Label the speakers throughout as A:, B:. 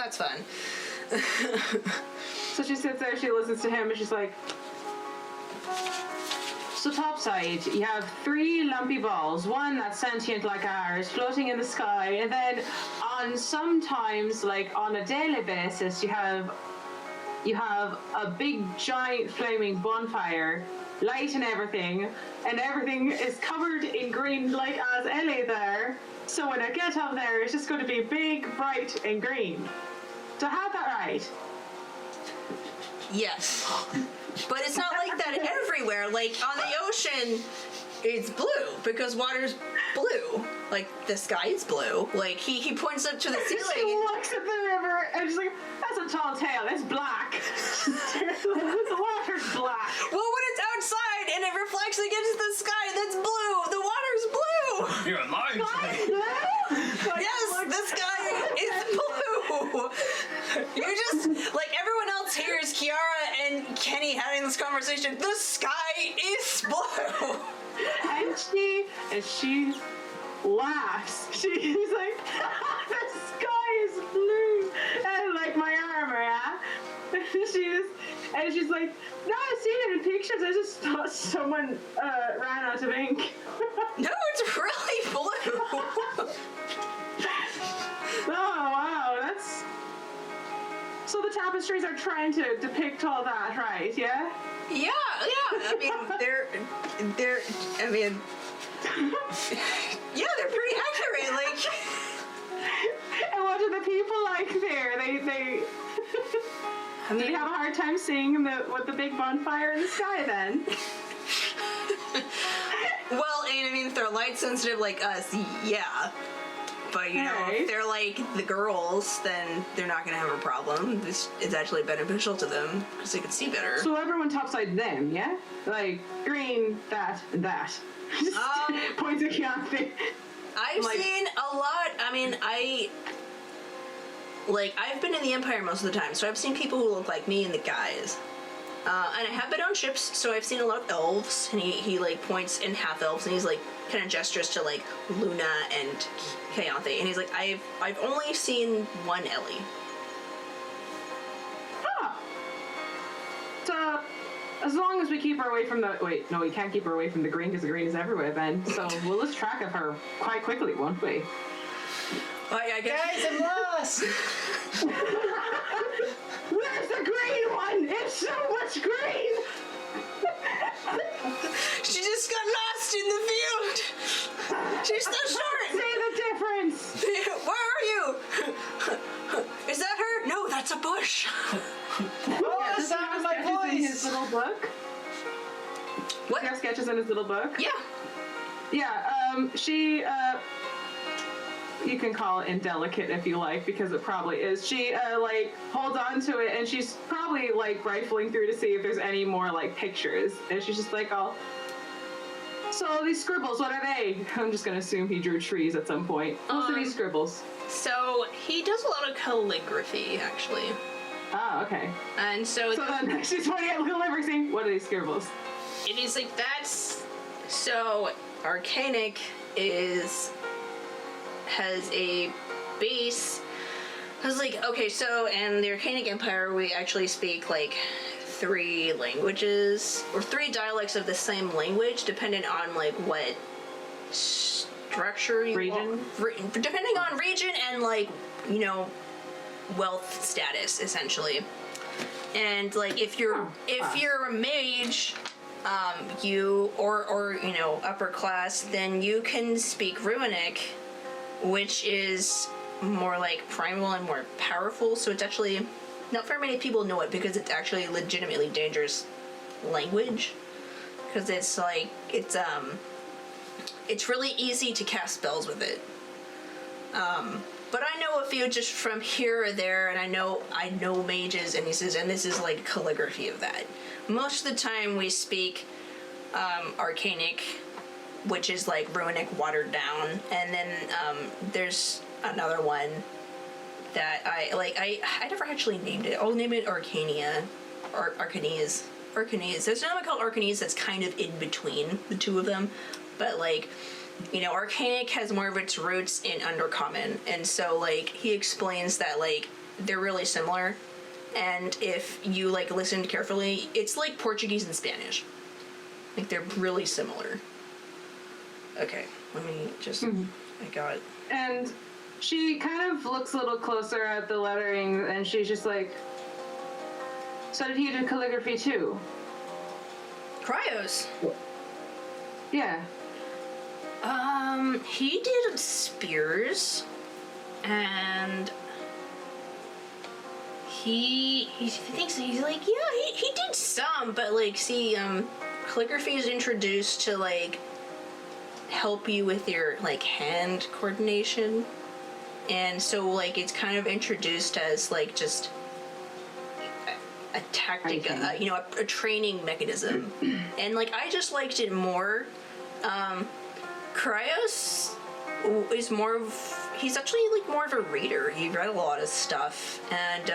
A: That's fun.
B: So she sits there, she listens to him, and she's like, so topside, you have 3 lumpy balls, one that's sentient like ours, floating in the sky, and then on sometimes, like on a daily basis, you have a big giant flaming bonfire, light and everything is covered in green like as Ellie there. So when I get up there, it's just going to be big, bright, and green. Do I have that right?
A: Yes. But it's not like that everywhere. Like, on the ocean, it's blue, because water's blue. Like, the sky is blue. Like, he points up to the ceiling.
B: She looks at the river, and she's like, that's a tall tale, it's black. The water's black.
A: Well, when it's outside, and it reflects against the sky, that's blue. The water's blue.
C: You're lying to me.
A: Yes, the sky is blue. You just, like, everyone else hears Ciara and Kenny having this conversation. The sky is blue.
B: And she laughs. She's like, the sky is blue. And like my armor, yeah? She's like, no, I've seen it in pictures. I just thought someone ran out of ink.
A: No, it's really blue.
B: Oh, wow, that's... So the tapestries are trying to depict all that, right, yeah?
A: Yeah. I mean, they're pretty accurate, like...
B: And what do the people like there? They do you have a hard time seeing with the big bonfire in the sky, then?
A: Well, I mean, if they're light sensitive like us, yeah. But, you know, if they're like the girls, then they're not going to have a problem. It's actually beneficial to them because they can see better.
B: So everyone topside them, yeah? Like, green, that, and that. Just points at Keyanthi.
A: I've seen a lot. I mean, I've been in the Empire most of the time, so I've seen people who look like me and the guys. And I have been on ships, so I've seen a lot of elves, and he like, points in half-elves, and he's, like, kind of gestures to, like, Luna and Keyanthi, and he's like, I've only seen one Ellie.
B: Ah! So, as long as we keep her away from the... Wait, no, we can't keep her away from the green, because the green is everywhere, then. So, we'll lose track of her quite quickly, won't we?
A: I guess.
D: Guys, I'm lost!
B: Where's the green one? It's so much green!
A: She just got lost in the field! She's so short!
B: See the difference!
A: Where are you? Is that her? No, that's a bush!
D: Oh, the sound of my
B: In his
D: voice!
B: little book?
A: What?
B: He has sketches in his little book?
A: Yeah.
B: Yeah, she, you can call it indelicate if you like, because it probably is. She, like, holds on to it, and she's probably, like, rifling through to see if there's any more, like, pictures. And she's just like, oh, so these scribbles, what are they? I'm just gonna assume he drew trees at some point. What are these scribbles?
A: So, he does a lot of calligraphy, actually.
B: Ah, okay.
A: And so
B: then she's pointing at calligraphy. What are these scribbles?
A: it is like that's... So, Arcanic has a base... Because, like, okay, so in the Arcanic Empire, we actually speak, like, 3 languages, or 3 dialects of the same language, depending on, like, what structure you
B: Region?
A: depending on region and, like, you know, wealth status, essentially. And, like, if you're a mage, or you know, upper class, then you can speak Runic, which is more like primal and more powerful, so it's actually not very many people know it because it's actually legitimately dangerous language, because it's like it's really easy to cast spells with it. But I know a few just from here or there, and I know mages, and this is like calligraphy of that. Most of the time we speak Arcanic, which is like Runic watered down, and then there's another one that I never actually named it. I'll name it Arcania, or Arcanese. There's another one called Arcanese that's kind of in between the two of them, but like, you know, Arcanic has more of its roots in Undercommon, and so like he explains that like they're really similar. And if you, like, listened carefully, it's like Portuguese and Spanish. Like, they're really similar. Okay, let me just... I got it.
B: And she kind of looks a little closer at the lettering, and she's just like, so did he do calligraphy too?
A: Cryos.
B: Yeah.
A: He did spears, and he thinks he's like, yeah, he did some, but like, see, calligraphy is introduced to like help you with your like hand coordination, and so like it's kind of introduced as like just a tactic, a training mechanism, and like I just liked it more. Cryos is more of, he's actually like more of a reader. He read a lot of stuff, and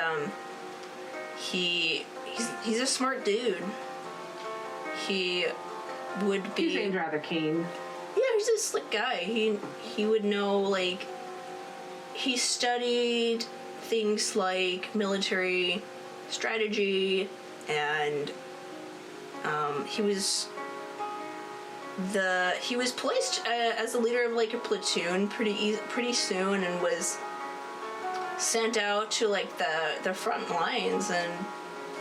A: he's a smart dude. He would be.
B: He seems rather keen.
A: Yeah, he's a slick guy. He would know, like, he studied things like military strategy, and he was placed as the leader of like a platoon pretty soon, and was sent out to like the front lines, and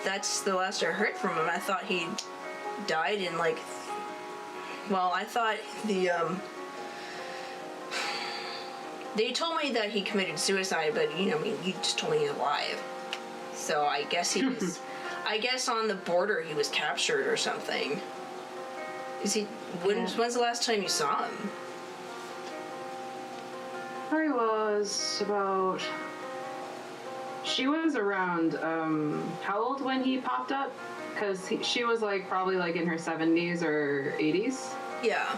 A: that's the last I heard from him. I thought he died in like, well, I thought they told me that he committed suicide, but you just told me he's alive. So I guess he was I guess on the border he was captured or something. Is he? When's the last time you saw him?
B: Probably was about. She was around. How old when he popped up? Because she was like probably like in her 70s or 80s.
A: Yeah.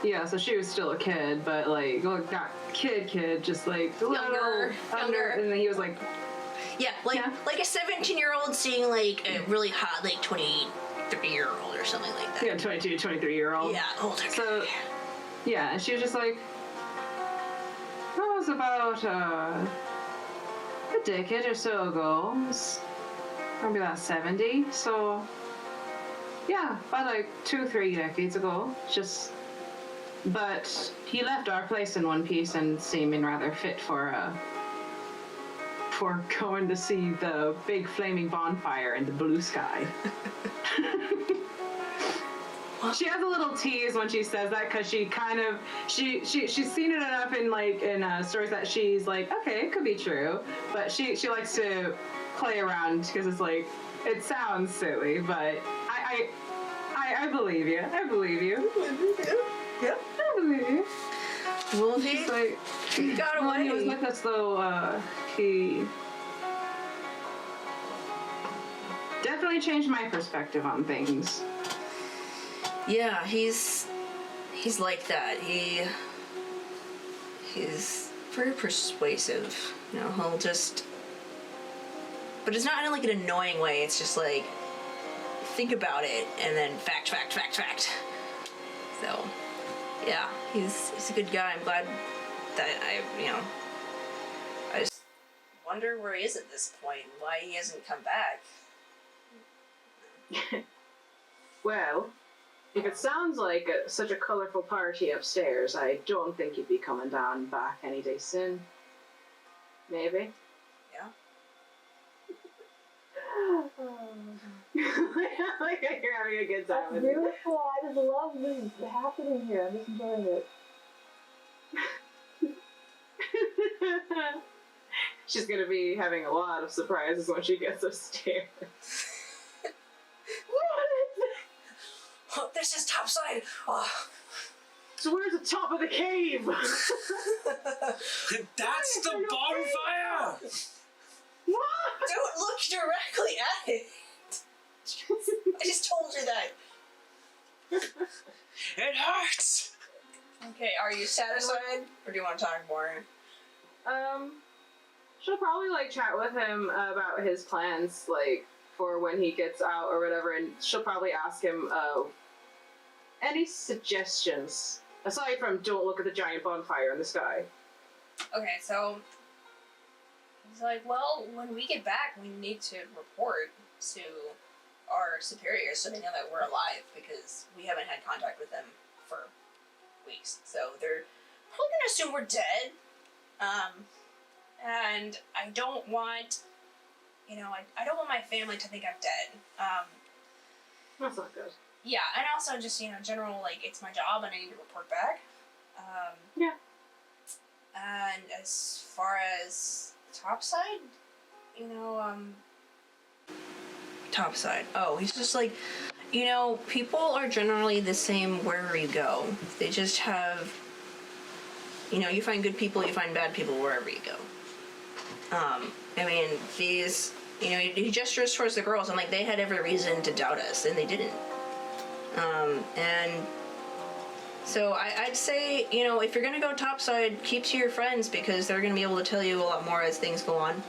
B: Yeah, so she was still a kid, but like not kid, just like
A: Younger.
B: and then he was like.
A: Yeah, like a 17-year-old seeing like a really hot like 23-year-old or something like that.
B: Yeah, 22, 23-year-old.
A: Yeah, older.
B: So, yeah, and she was just like, that was about a decade or so ago. It was probably about 70. So, yeah, about like 2-3 decades ago. But he left our place in one piece and seeming rather fit for going to see the big flaming bonfire in the blue sky. She has a little tease when she says that, because she kind of she's seen it enough in stories that she's like, okay, it could be true, but she likes to play around because it's like, it sounds silly, but I believe you. I believe you.
A: Yeah.
B: I believe you.
A: Well,
B: he
A: got away.
B: He was with us though. He definitely changed my perspective on things.
A: Yeah, he's like that. He's very persuasive. He'll just, but it's not in like an annoying way. It's just like, think about it and then fact. So, yeah, he's a good guy. I'm glad that I just wonder where he is at this point. Why he hasn't come back.
B: Well, if it sounds like such a colorful party upstairs, I don't think he'd be coming down back any day soon. Maybe.
A: Yeah.
B: Like you're having a good time.
C: That's beautiful. I just love this happening here. I'm just enjoying it.
B: She's gonna be having a lot of surprises when she gets upstairs.
A: Oh, this is topside. Oh.
B: So where's the top of the cave?
D: That's the bonfire!
B: What?
A: Don't look directly at it. I just told you that.
D: It hurts!
A: Okay, are you satisfied? Or do you want to talk more?
B: She'll probably chat with him about his plans, for when he gets out or whatever, and she'll probably ask him, any suggestions, aside from don't look at the giant bonfire in the sky.
A: Okay, so He's like, well, when we get back, we need to report to our superiors so they know that we're alive, because we haven't had contact with them for weeks. So they're probably gonna assume we're dead. And I don't want, I don't want my family to think I'm dead.
B: That's not good.
A: Yeah, and also just, general, it's my job and I need to report back.
B: Yeah.
A: And as far as topside, topside. Oh, he's just like, people are generally the same wherever you go. They just have, you find good people, you find bad people wherever you go. These, he gestures towards the girls, and they had every reason to doubt us, and they didn't. And so I'd say, if you're gonna go topside, keep to your friends, because they're gonna be able to tell you a lot more as things go on.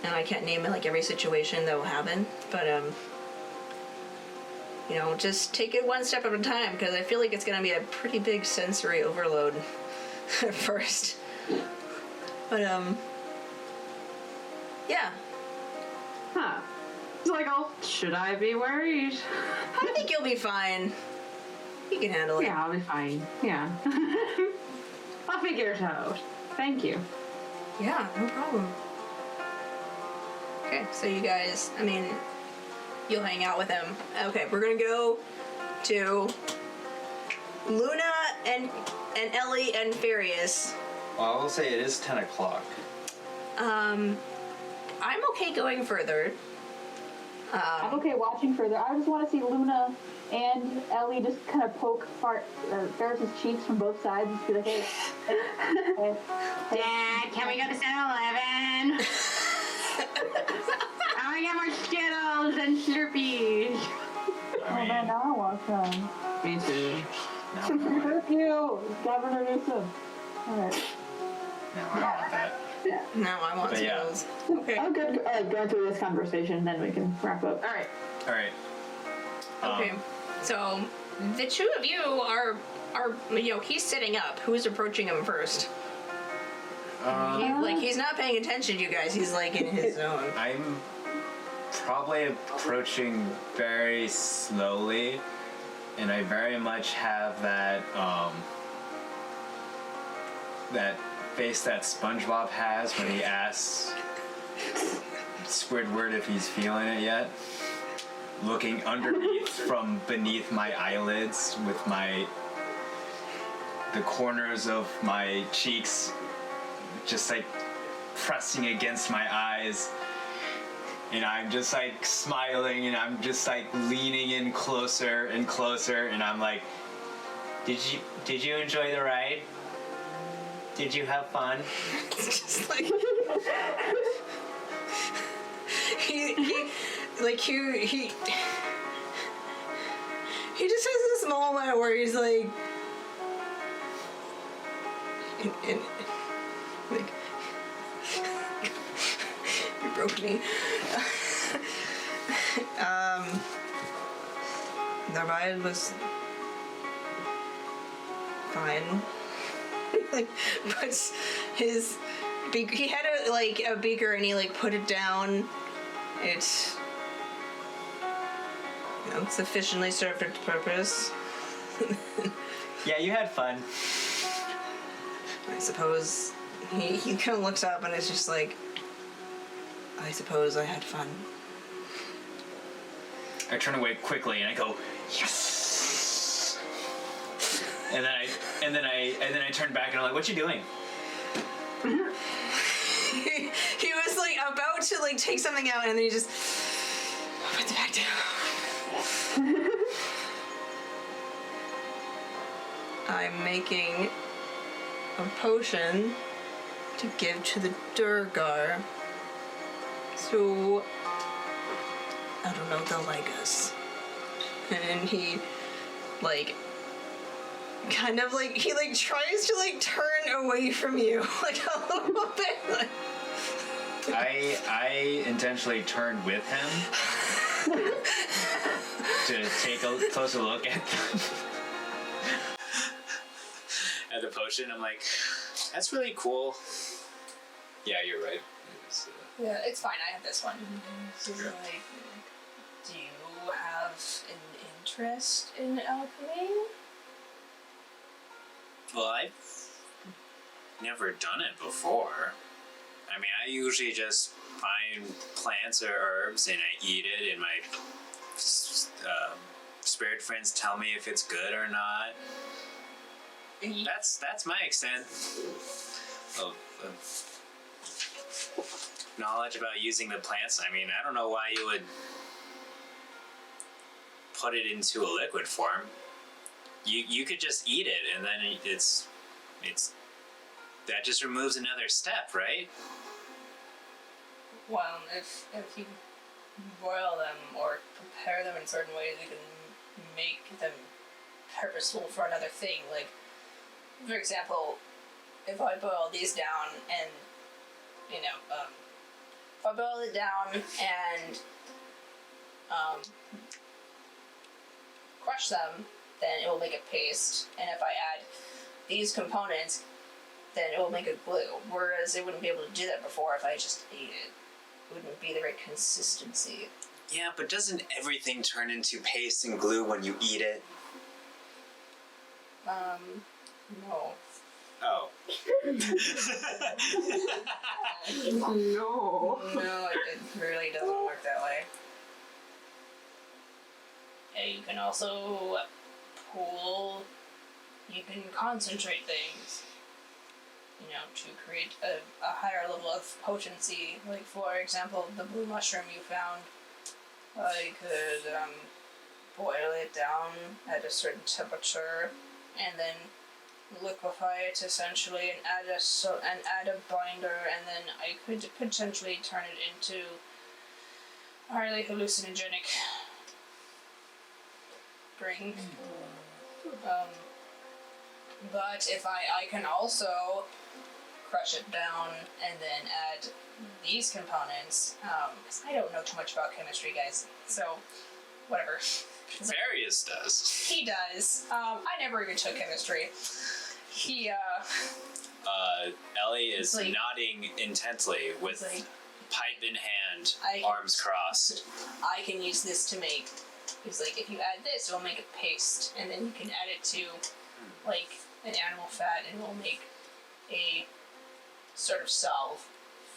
A: And I can't name every situation that will happen, but just take it one step at a time, because I feel like it's gonna be a pretty big sensory overload at first. But yeah.
B: Huh. It's like, should I be worried?
A: I think you'll be fine. You can handle it.
B: Yeah, I'll be fine. Yeah. I'll figure it out. Thank you.
A: Yeah, no problem. Okay, so you guys, you'll hang out with him. Okay, we're gonna go to Luna and Ellie and Fairius.
E: Well, I will say it is 10 o'clock.
A: I'm okay going further.
C: I'm okay watching further. I just want to see Luna and Ellie just kind of poke Ferris's cheeks from both sides and be like, hey.
B: Dad, can we go to 7-Eleven? I want to get more Skittles and Slurpees.
C: Oh man, now I want some.
B: Me too.
C: Thank you, Governor Newsom. Alright.
E: No, I don't want that.
A: No, I want
E: But yeah.
A: those. Okay.
C: I'm good going through this conversation, then we can wrap up.
B: Alright.
E: Alright.
A: Okay. So the two of you are he's sitting up. Who's approaching him first? He's not paying attention to you guys. He's in his zone.
E: I'm probably approaching very slowly, and I very much have that that face that SpongeBob has when he asks Squidward if he's feeling it yet. Looking underneath from beneath my eyelids with the corners of my cheeks just pressing against my eyes, and I'm just smiling, and I'm just leaning in closer and closer, and I'm like, did you enjoy the ride? Did you have fun?
A: It's just he just has this moment where he's like you broke me. The ride was fine. Puts his beaker. He had a beaker, and he put it down. It's sufficiently served its purpose.
E: Yeah, you had fun.
A: I suppose he kind of looks up, and it's just I suppose I had fun.
E: I turn away quickly and I go, yes. And then I turn back and I'm like, what you doing?
A: He was about to take something out, and then he just puts it back down. I'm making a potion to give to the Durgar. So I don't know if they'll like us. And then he kind of he tries to turn away from you a little bit.
E: I intentionally turned with him to take a closer look at the potion. I'm like, that's really cool. Yeah, you're right.
A: Yeah, it's fine. I have this one. So, like, do you have an interest in alchemy?
F: Well, I've never done it before. I mean, I usually just find plants or herbs and I eat it, and my spirit friends tell me if it's good or not. That's my extent of knowledge about using the plants. I mean, I don't know why you would put it into a liquid form. You could just eat it, and then it's that just removes another step, right?
A: Well, if you boil them or prepare them in certain ways, you can make them purposeful for another thing. Like, for example, if I boil these down and, if I boil it down and crush them, then it will make a paste. And if I add these components, then it will make a glue. Whereas it wouldn't be able to do that before if I just ate it. It wouldn't be the right consistency.
F: Yeah, but doesn't everything turn into paste and glue when you eat it?
A: No.
F: Oh.
B: No.
A: No, it really doesn't work that way. And you can also you can concentrate things, to create a higher level of potency. Like, for example, the blue mushroom you found, I could boil it down at a certain temperature and then liquefy it essentially and add a binder, and then I could potentially turn it into a highly hallucinogenic drink. But if I can also crush it down and then add these components, 'cause I don't know too much about chemistry, guys, so whatever.
F: Fairius does.
A: He does. I never even took chemistry. He,
F: Ellie is
A: like,
F: nodding intently with
A: like,
F: pipe in hand,
A: I-
F: arms crossed.
A: I can use this to make, he's like, if you add this, it'll make a paste, and then you can add it to, like, an animal fat, and it'll make a sort of salve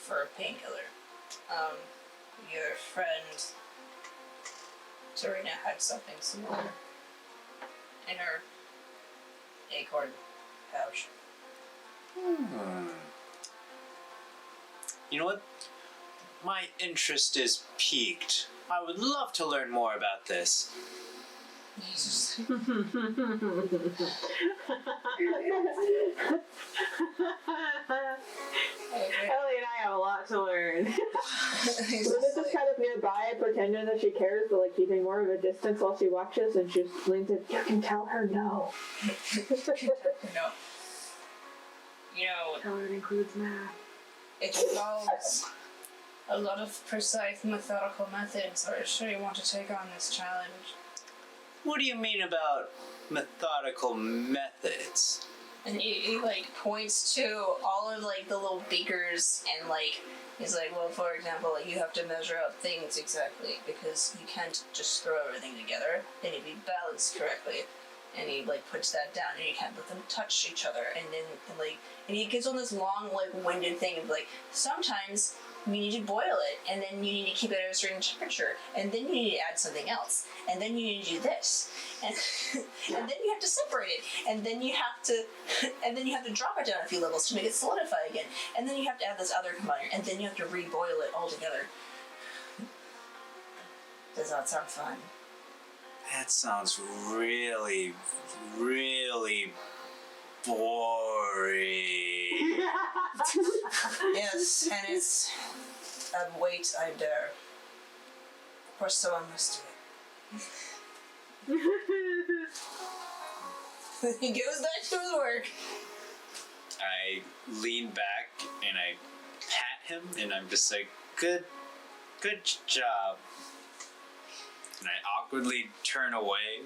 A: for a painkiller. Your friend Serena had something similar in her acorn pouch.
F: You know what? My interest is piqued. I would love to learn more about this.
B: Ellie and I have a lot to learn.
C: Luna's just kind of nearby, pretending that she cares, but like keeping more of a distance while she watches, and she just leans in. You can tell her no.
A: No.
B: Tell her it includes math.
A: It involves a lot of precise methodical methods. Are you sure you want to take on this challenge?
F: What do you mean about methodical methods?
A: And he like points to all of like the little beakers, and like he's like, well, for example, like you have to measure out things exactly because you can't just throw everything together. They need to be balanced correctly. And he like puts that down, and you can't let them touch each other. And then and he gets on this long like winded thing of like sometimes you need to boil it, and then you need to keep it at a certain temperature, and then you need to add something else, and then you need to do this, and and then you have to separate it, and then you have to drop it down a few levels to make it solidify again, and then you have to add this other component, and then you have to reboil it all together. Does that sound fun?
F: That sounds really, really boring.
A: Yes, and it's a weight I dare. For someone must do it. He goes back to his work.
F: I lean back and I pat him, and I'm just like, good job. And I awkwardly turn away.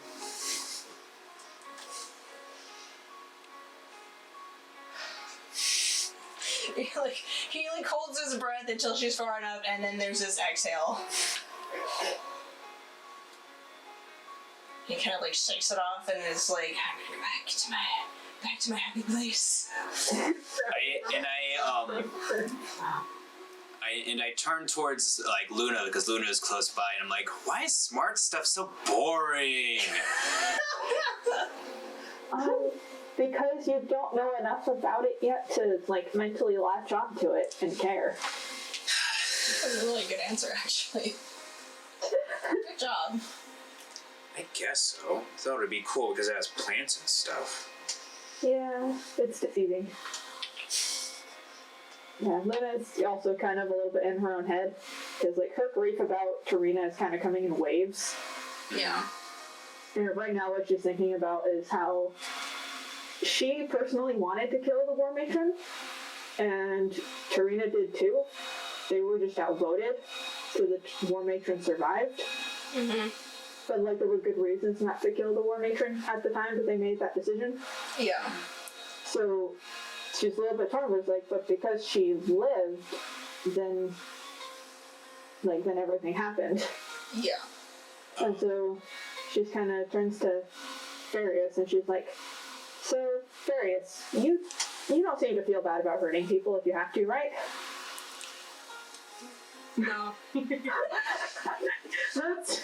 A: He holds his breath until she's far enough, and then there's this exhale. He kind of shakes it off and is like, I'm gonna go back to my happy place.
F: I turn towards Luna because Luna is close by, and I'm like, why is smart stuff so boring?
C: Because you don't know enough about it yet to mentally latch onto it and care.
A: That's a really good answer, actually. Good job.
F: I guess so. I thought it'd be cool because it has plants and stuff.
C: Yeah, it's deceiving. Yeah, Luna's also kind of a little bit in her own head because her grief about Tarina is kind of coming in waves.
A: Yeah.
C: And right now what she's thinking about is how she personally wanted to kill the War Matron, and Tarina did too. They were just outvoted, so the War Matron survived.
A: Mm-hmm.
C: But there were good reasons not to kill the War Matron at the time that they made that decision.
A: Yeah.
C: So she's a little bit torn, but because she lived, then everything happened.
A: Yeah.
C: And so she kind of turns to Fairius and she's like, so Fairius, you don't seem to feel bad about hurting people if you have to, right?
A: No.
C: That's...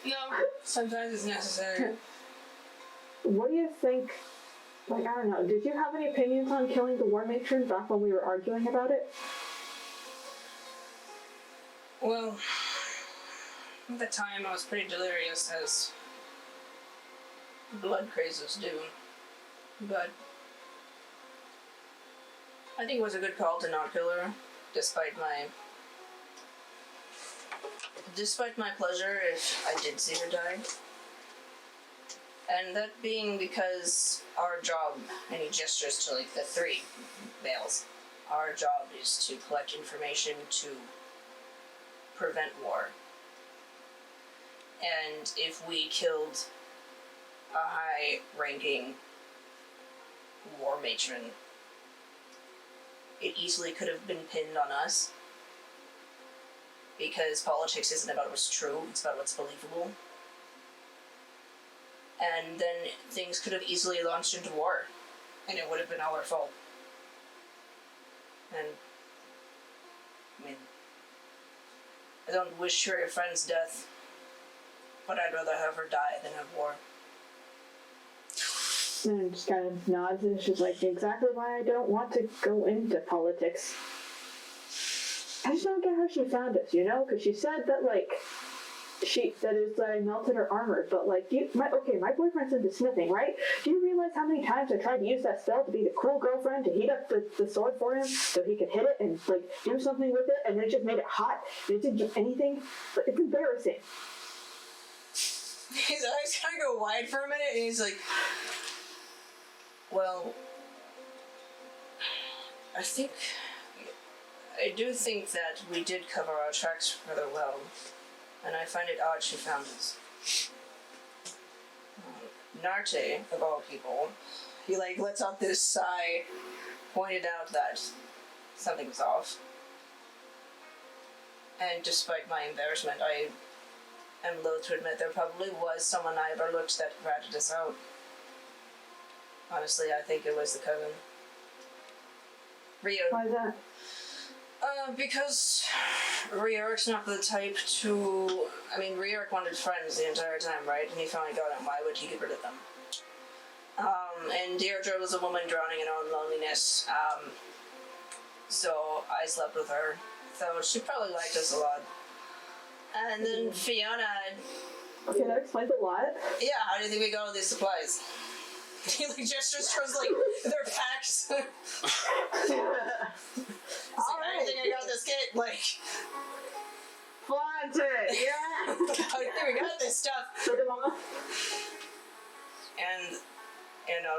A: No. Sometimes it's necessary.
C: What do you think? I don't know. Did you have any opinions on killing the War Matron back when we were arguing about it?
A: Well, at the time I was pretty delirious, as blood crazes do. But I think it was a good call to not kill her, despite my pleasure if I did see her die. And that being because our job, and he gestures to the three males, our job is to collect information to prevent war. And if we killed a high-ranking war matron, it easily could have been pinned on us. Because politics isn't about what's true, it's about what's believable. And then things could have easily launched into war, and it would have been all our fault. And, I don't wish her your friend's death, but I'd rather have her die than have war.
C: And just kind of nods and she's like, exactly why I don't want to go into politics. I just don't get how she found us, because she said that, that I melted her armor, but, my boyfriend's into smithing, right? Do you realize how many times I tried to use that spell to be the cool girlfriend to heat up the sword for him so he could hit it and, do something with it, and then it just made it hot, and it didn't do anything? But it's embarrassing.
A: His eyes kind of go wide for a minute, and he's like, well, I do think that we did cover our tracks rather well, and I find it odd she found us. Narte, of all people, he lets out this sigh, pointed out that something was off. And despite my embarrassment, I am loath to admit there probably was someone I overlooked that ratted us out. Honestly, I think it was the cousin. Rio.
C: Why is that?
A: Because Riorik's not the type to... Riorik wanted friends the entire time, right? And he finally got them. Why would he get rid of them? And Deirdre was a woman drowning in her own loneliness. So I slept with her. So she probably liked us a lot. And then Fiona...
C: Okay, that explains a lot.
A: Yeah, how do you think we got all these supplies? He gestures towards their packs. He's I think I got this kit.
C: Flaunt it, yeah.
A: I think we got this stuff. And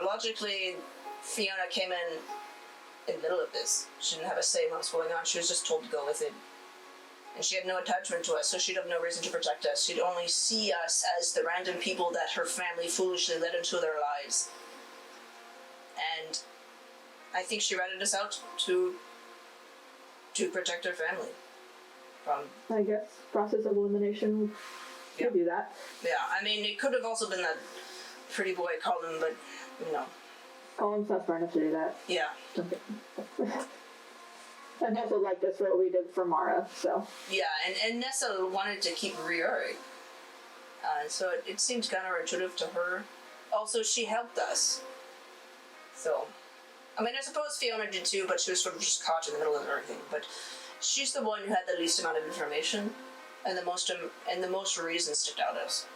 A: logically, Fiona came in the middle of this. She didn't have a say in what's going on. She was just told to go with it. And she had no attachment to us, so she'd have no reason to protect us. She'd only see us as the random people that her family foolishly led into their lives. And I think she ratted us out to to protect her family from.
C: I guess process of elimination would give you that.
A: Yeah, I mean, it could have also been that pretty boy called him, but
C: Colin's not smart enough to do that.
A: yeah.
C: And also, like, that's what we did for Mara, so.
A: Yeah, and Nessa wanted to keep Riori. So it seems counterintuitive to her. Also, she helped us. So, I mean, I suppose Fiona did too, but she was sort of just caught in the middle of everything. But she's the one who had the least amount of information, and the most reasons to doubt us.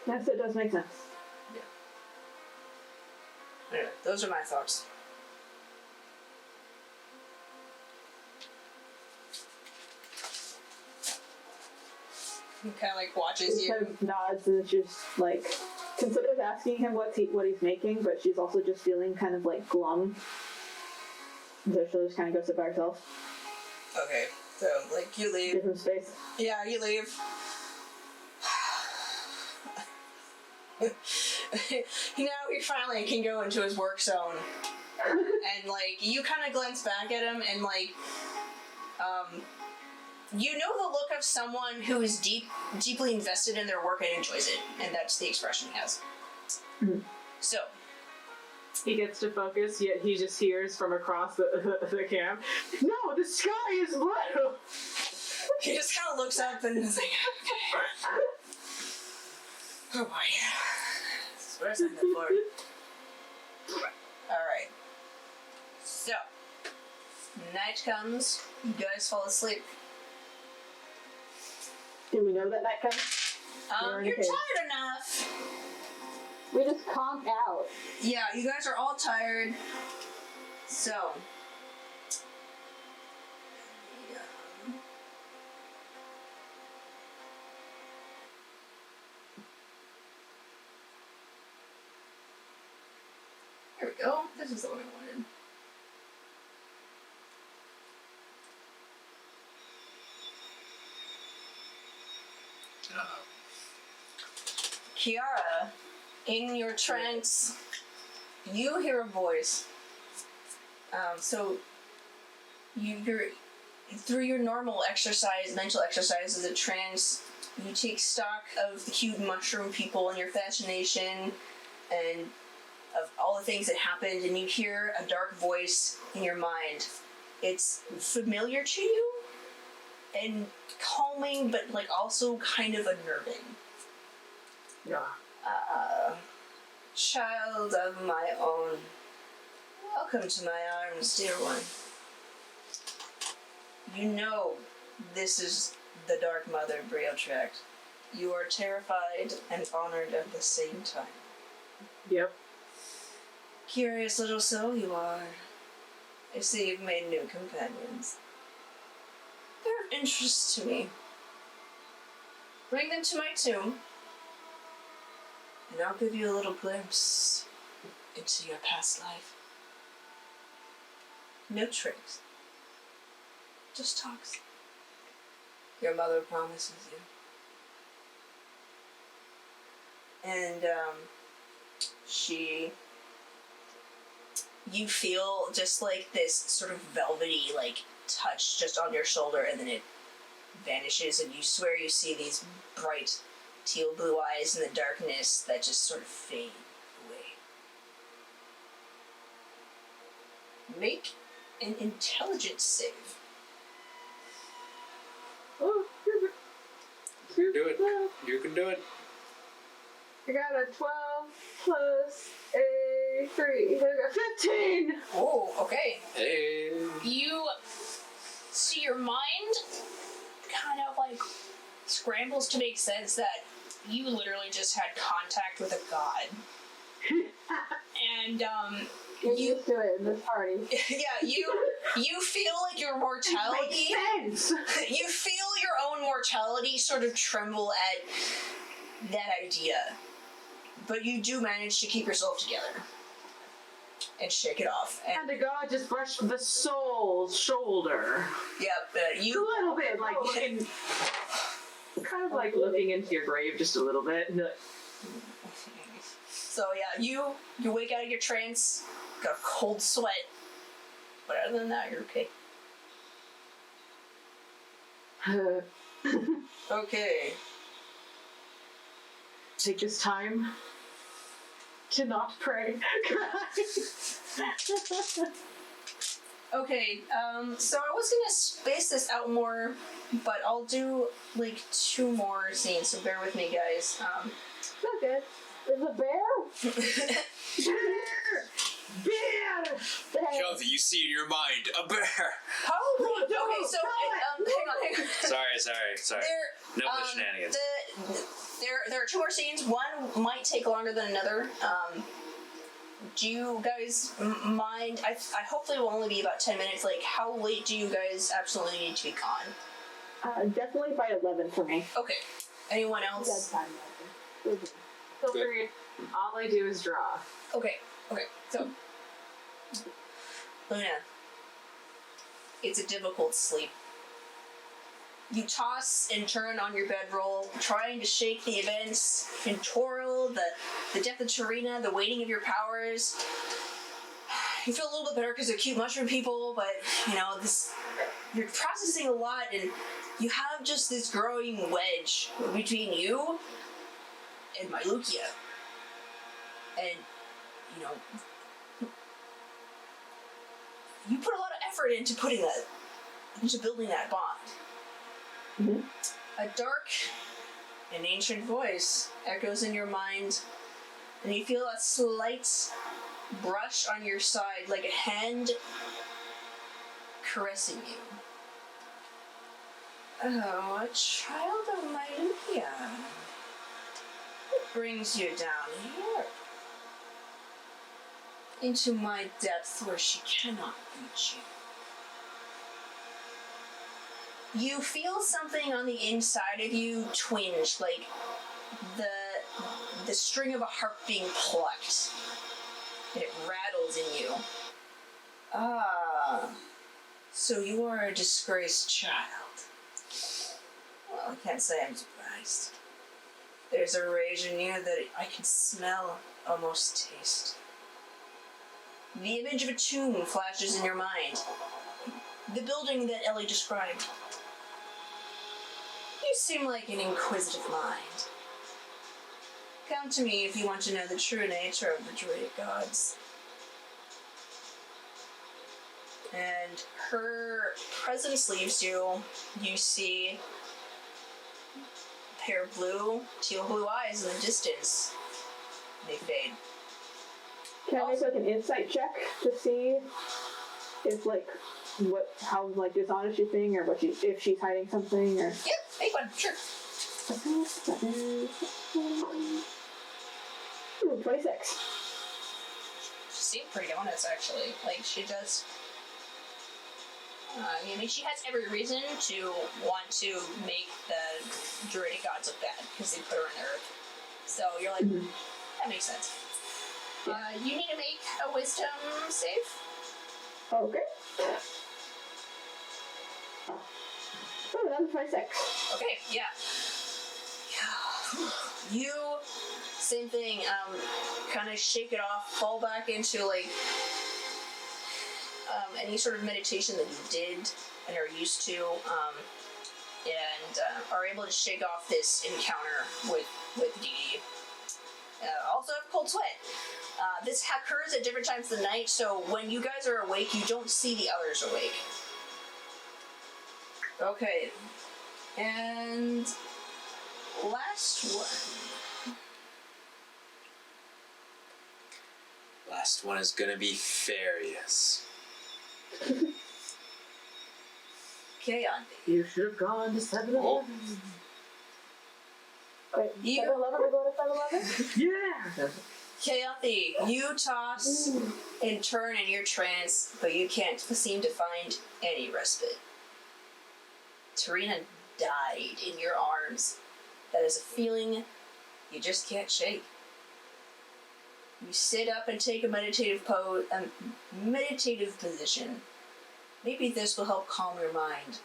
C: Yes, it does make sense.
A: Anyway, those are my thoughts. He kind of like watches
C: She
A: you.
C: kind of nods and just like considers asking him what he's making, but she's also just feeling kind of like glum. So she'll just kind of go sit by herself.
A: Okay, so like you leave.
C: Give him space.
A: Yeah, you leave. Now he finally can go into his work zone. And like you kind of glance back at him and like you know the look of someone who is deeply invested in their work and enjoys it, and that's the expression he has.
C: Mm-hmm.
A: So
B: He gets to focus, yet he just hears from across the camp, "No, the sky is blue!"
A: he just kind of looks up and is like, okay. Oh boy. Where's on the floor? Alright. So, night comes, you guys fall asleep.
C: Do we know that night comes? We're in a
A: You're
C: cave.
A: tired enough.
C: We just conk out.
A: Yeah, you guys are all tired. So. Here we go. This is the one I wanted. Kiara, in your trance, you hear a voice. So you're through your normal exercise, mental exercise as a trance, you take stock of the cute mushroom people and your fascination and of all the things that happened, and you hear a dark voice in your mind. It's familiar to you and calming, but like also kind of unnerving.
B: Yeah.
A: Child of my own, welcome to my arms, dear one. You know this is the Dark Mother, Breotract. You are terrified and honored at the same time.
B: Yep.
A: Curious little soul you are. I see you've made new companions. They're of interest to me. Bring them to my tomb, and I'll give you a little glimpse into your past life. No tricks. Just talks. Your mother promises you. And, you feel just like this sort of velvety, like, touch just on your shoulder, and then it vanishes, and you swear you see these bright teal blue eyes in the darkness that just sort of fade away. Make an intelligence save.
B: Oh,
F: Do it. You can do it.
B: I got a 12 plus a 3. I got 15!
A: Oh, okay.
F: Hey.
A: You see your mind kind of like scrambles to make sense that you literally just had contact with a god. And
C: Get used to it in this party.
A: yeah, you feel like your mortality.
B: Makes sense!
A: You feel your own mortality sort of tremble at that idea. But you do manage to keep yourself together and shake it off.
B: And the god just brushed the soul's shoulder.
A: Yep,
B: A
A: you.
B: little bit, like looking, kind of like looking into your grave just a little bit.
A: So yeah, you wake out of your trance. got a cold sweat. But other than that, you're okay. Okay.
B: Take this time to not pray.
A: Okay, so I was gonna space this out more, but I'll do, like, 2 more scenes, so bear with me, guys.
C: It's not good. There's a bear? Bear!
D: Keyanthi, you see in your mind a bear.
A: Probably. Okay, so hang on.
F: Sorry.
A: There,
F: No more shenanigans.
A: There are 2 more scenes. One might take longer than another. Do you guys mind? I hopefully it will only be about 10 minutes. Like, how late do you guys absolutely need to be gone?
C: Definitely by 11 for me.
A: Okay. Anyone else?
C: Dead time, 11.
B: Feel free. All I do is draw.
A: Okay. So, Luna, it's a difficult sleep. You toss and turn on your bedroll, trying to shake the events in Toril, the death of Ciara-Sirena, the waning of your powers. You feel a little bit better because they're cute mushroom people, but, you're processing a lot, and you have just this growing wedge between you and Mylukia. And, you put a lot of effort into building that bond.
C: Mm-hmm.
A: A dark and ancient voice echoes in your mind, and you feel a slight brush on your side, like a hand caressing you. Oh, a child of Mylukia. What brings you down here? Into my depths where she cannot reach you. You feel something on the inside of you twinge, like the string of a harp being plucked. And it rattles in you. Ah, so you are a disgraced child. Well, I can't say I'm surprised. There's a rage in you that I can smell, almost taste. The image of a tomb flashes in your mind. The building that Ellie described. You seem like an inquisitive mind. Come to me if you want to know the true nature of the Druidic gods. And her presence leaves you. You see a pair of teal blue eyes in the distance. They fade.
C: Can I make like an insight check to see if how dishonest she's being, or if she's hiding something, or?
A: Yep, make one, sure.
C: Ooh, 26.
A: She seemed pretty honest, actually. Like, she does. She has every reason to want to make the Druidic gods look bad because they put her in the earth. So you're like, that makes sense. You need to make a wisdom save.
C: Okay. Oh, another 26.
A: Okay, yeah. You, same thing, kind of shake it off, fall back into, any sort of meditation that you did and are used to, and are able to shake off this encounter with Dee. Also have a cold sweat. This occurs at different times of the night, so when you guys are awake, you don't see the others awake. Okay. And last one.
F: Last one is gonna be Fairius.
A: Keyanthi.
B: You should have gone to 7-Eleven.
C: Wait,
A: You-
C: 7-Eleven? We go to 7-Eleven?
B: Yeah!
A: Keyanthi, you toss and turn in your trance, but you can't seem to find any respite. Ciara-Sirena died in your arms. That is a feeling you just can't shake. You sit up and take a meditative position. Maybe this will help calm your mind.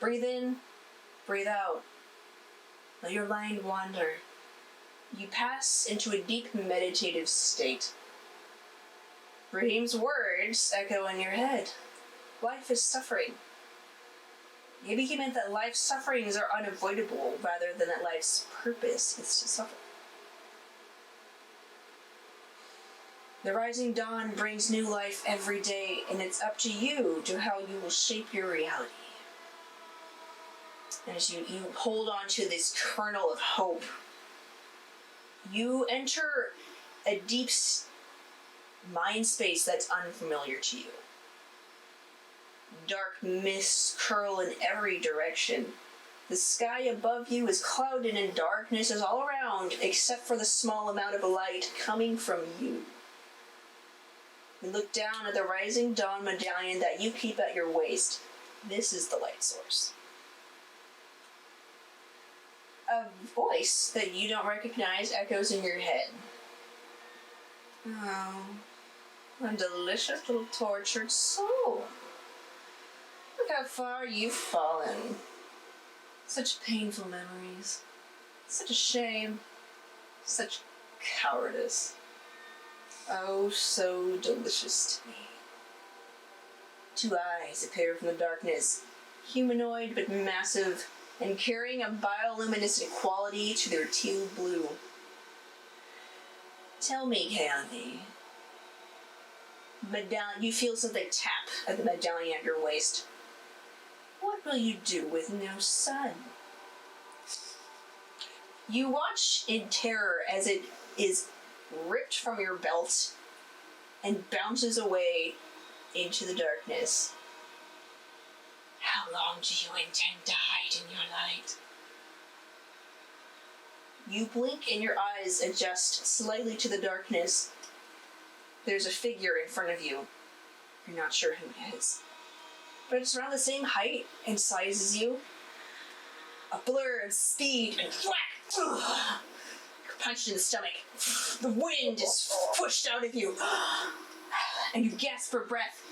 A: Breathe in, breathe out. Let your mind wander. You pass into a deep meditative state. Raheem's words echo in your head. Life is suffering. Maybe he meant that life's sufferings are unavoidable rather than that life's purpose is to suffer. The rising dawn brings new life every day, and it's up to you to how you will shape your reality. And as you hold on to this kernel of hope, you enter a deep mind space that's unfamiliar to you. Dark mists curl in every direction. The sky above you is clouded and darkness is all around except for the small amount of light coming from you. You look down at the rising dawn medallion that you keep at your waist. This is the light source. A voice that you don't recognize echoes in your head. Oh, a delicious little tortured soul. Look how far you've fallen. Such painful memories. Such a shame. Such cowardice. Oh, so delicious to me. Two eyes appear from the darkness, humanoid but massive, and carrying a bioluminescent quality to their teal blue. Tell me, Keyanthi. You feel something tap at the medallion at your waist. What will you do with no sun? You watch in terror as it is ripped from your belt and bounces away into the darkness. How long do you intend to hide in your light? You blink and your eyes adjust slightly to the darkness. There's a figure in front of you. You're not sure who it is, but it's around the same height and size as you. A blur of speed and whack! Punched in the stomach. The wind is pushed out of you, and you gasp for breath.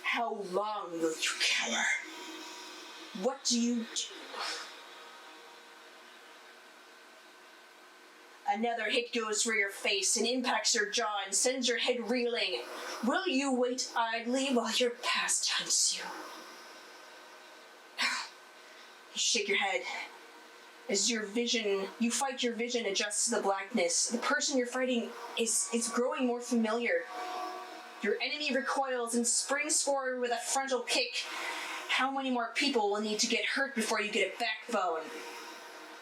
A: How long will you cower? What do you do? Another hit goes for your face and impacts your jaw and sends your head reeling. Will you wait idly while your past hunts you? You shake your head. As you fight your vision adjusts to the blackness. The person you're fighting is growing more familiar. Your enemy recoils and springs forward with a frontal kick. How many more people will need to get hurt before you get a backbone?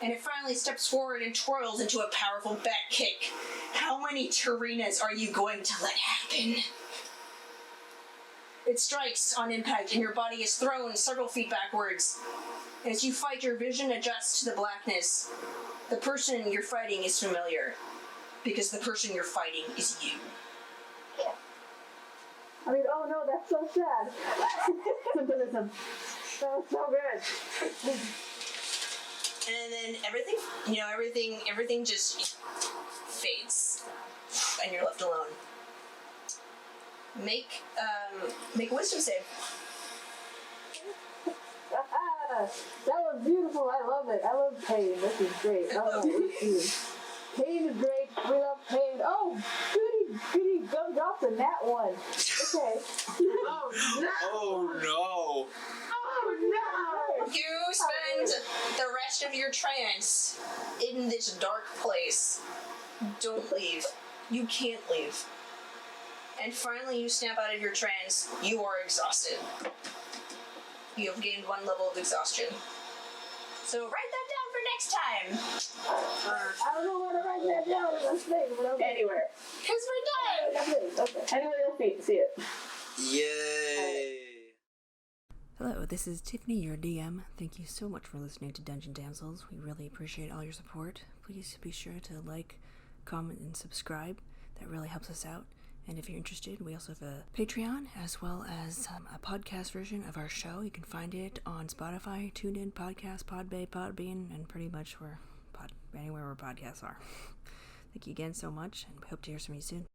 A: And it finally steps forward and twirls into a powerful back kick. How many Tirinas are you going to let happen? It strikes on impact and your body is thrown several feet backwards. As you fight, your vision adjusts to the blackness. The person you're fighting is familiar, because the person you're fighting is you.
C: I mean, oh no, that's so sad. Symbolism. That was so good.
A: And then everything just fades, and you're left alone. Make a wisdom save.
C: That was beautiful. I love it. I love pain. This is great. Oh, pain is great. We love pain. Oh, goody gumdrops in that one. Okay.
B: Oh no!
F: Oh no!
B: Oh no!
A: You spend the rest of your trance in this dark place. Don't leave. You can't leave. And finally you snap out of your trance. You are exhausted. You have gained 1 level of exhaustion. So write that down for next time.
C: I don't know where to write that down in this thing, but okay. Anywhere.
A: Because we're done.
C: Okay. Anywhere you'll see it.
F: Yay!
G: Hello, this is Tiffany, your DM. Thank you so much for listening to Dungeon Damsels. We really appreciate all your support. Please be sure to like, comment, and subscribe. That really helps us out. And if you're interested, we also have a Patreon as well as a podcast version of our show. You can find it on Spotify, TuneIn, Podcast, Podbean, and pretty much anywhere where podcasts are. Thank you again so much, and we hope to hear from you soon.